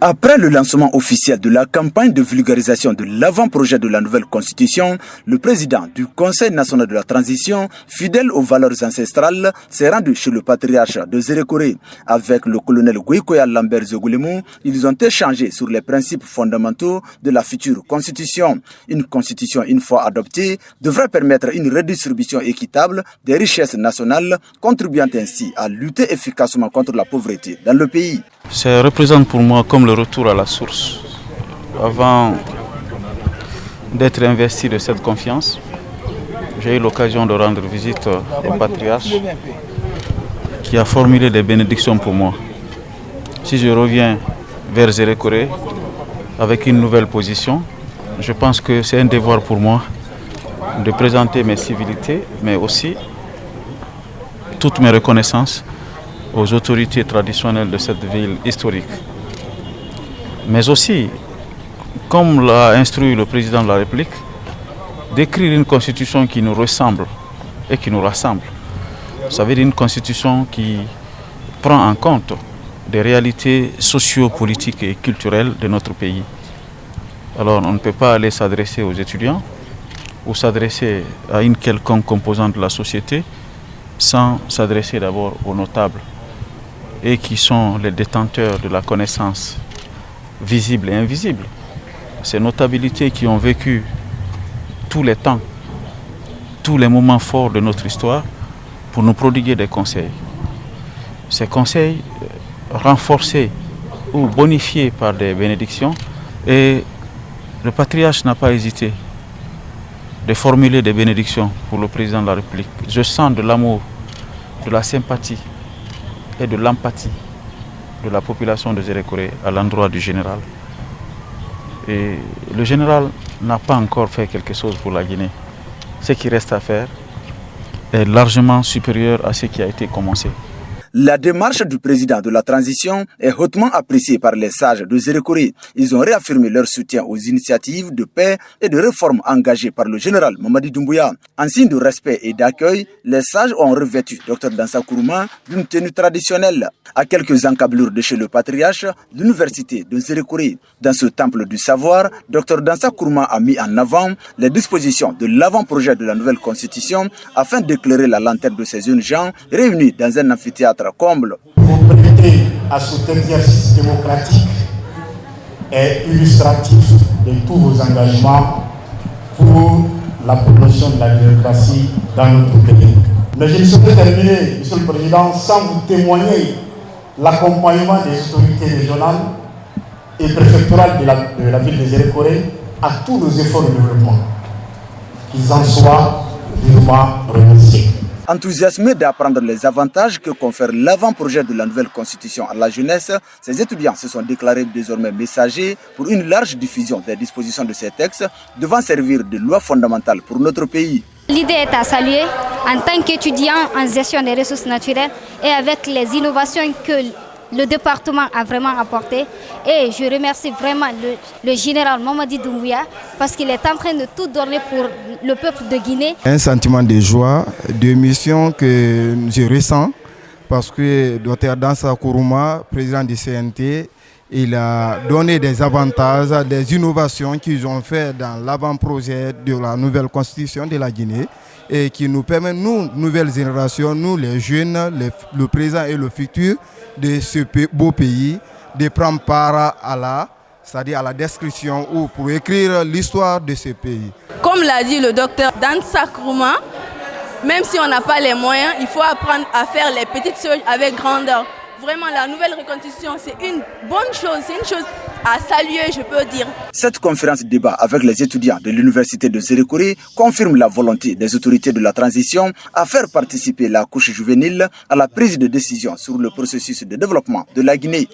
Après le lancement officiel de la campagne de vulgarisation de l'avant-projet de la nouvelle constitution, le président du Conseil national de la transition, fidèle aux valeurs ancestrales, s'est rendu chez le patriarche de Zérékoré. Avec le colonel Gwikoya Lambert Zogoulemou, ils ont échangé sur les principes fondamentaux de la future constitution. Une constitution, une fois adoptée, devrait permettre une redistribution équitable des richesses nationales, contribuant ainsi à lutter efficacement contre la pauvreté dans le pays. Ça représente pour moi comme le retour à la source. Avant d'être investi de cette confiance, j'ai eu l'occasion de rendre visite au patriarche qui a formulé des bénédictions pour moi. Si je reviens vers Zérékoré avec une nouvelle position, je pense que c'est un devoir pour moi de présenter mes civilités, mais aussi toutes mes reconnaissances aux autorités traditionnelles de cette ville historique. Mais aussi, comme l'a instruit le président de la République, d'écrire une constitution qui nous ressemble et qui nous rassemble. Ça veut dire une constitution qui prend en compte des réalités socio-politiques et culturelles de notre pays. Alors on ne peut pas aller s'adresser aux étudiants ou s'adresser à une quelconque composante de la société sans s'adresser d'abord aux notables et qui sont les détenteurs de la connaissance visible et invisible. Ces notabilités qui ont vécu tous les temps, tous les moments forts de notre histoire pour nous prodiguer des conseils. Ces conseils renforcés ou bonifiés par des bénédictions, et le patriarche n'a pas hésité de formuler des bénédictions pour le président de la République. Je sens de l'amour, de la sympathie et de l'empathie de la population de Zérékoré à l'endroit du général. Et le général n'a pas encore fait quelque chose pour la Guinée. Ce qui reste à faire est largement supérieur à ce qui a été commencé. La démarche du président de la transition est hautement appréciée par les sages de Zérékoré. Ils ont réaffirmé leur soutien aux initiatives de paix et de réforme engagées par le général Mamadi Doumbouya. En signe de respect et d'accueil, les sages ont revêtu Dr Dansa Kourouma d'une tenue traditionnelle. À quelques encablures de chez le patriarche, l'université de Zérékoré. Dans ce temple du savoir, Dr Dansa Kourouma a mis en avant les dispositions de l'avant-projet de la nouvelle constitution afin d'éclairer la lanterne de ces jeunes gens réunis dans un amphithéâtre comble. Vous prêtez à cet exercice démocratique et illustratif de tous vos engagements pour la promotion de la démocratie dans notre pays. Mais je ne saurais terminer, Monsieur le Président, sans vous témoigner l'accompagnement des autorités régionales et préfectorales de la ville de Zérékoré à tous nos efforts de développement. Qu'ils en soient vivement remerciés. Enthousiasmés d'apprendre les avantages que confère l'avant-projet de la nouvelle constitution à la jeunesse, ces étudiants se sont déclarés désormais messagers pour une large diffusion des dispositions de ces textes devant servir de loi fondamentale pour notre pays. L'idée est à saluer en tant qu'étudiant en gestion des ressources naturelles et avec les innovations que le département a vraiment apporté. Et je remercie vraiment le général Mamadi Doumbouya parce qu'il est en train de tout donner pour le peuple de Guinée. Un sentiment de joie, de mission que je ressens parce que Dr Dansa Kourouma, président du CNT, il a donné des avantages, des innovations qu'ils ont fait dans l'avant-projet de la nouvelle constitution de la Guinée et qui nous permet, nous, nouvelle génération, nous les jeunes, le présent et le futur de ce beau pays, de prendre part c'est-à-dire à la description ou pour écrire l'histoire de ce pays. Comme l'a dit le docteur Dansa Kourouma, même si on n'a pas les moyens, il faut apprendre à faire les petites choses avec grandeur. Vraiment, la nouvelle reconstitution, c'est une bonne chose, c'est une chose à saluer, je peux dire. Cette conférence débat avec les étudiants de l'université de Zérékoré confirme la volonté des autorités de la transition à faire participer la couche juvénile à la prise de décision sur le processus de développement de la Guinée.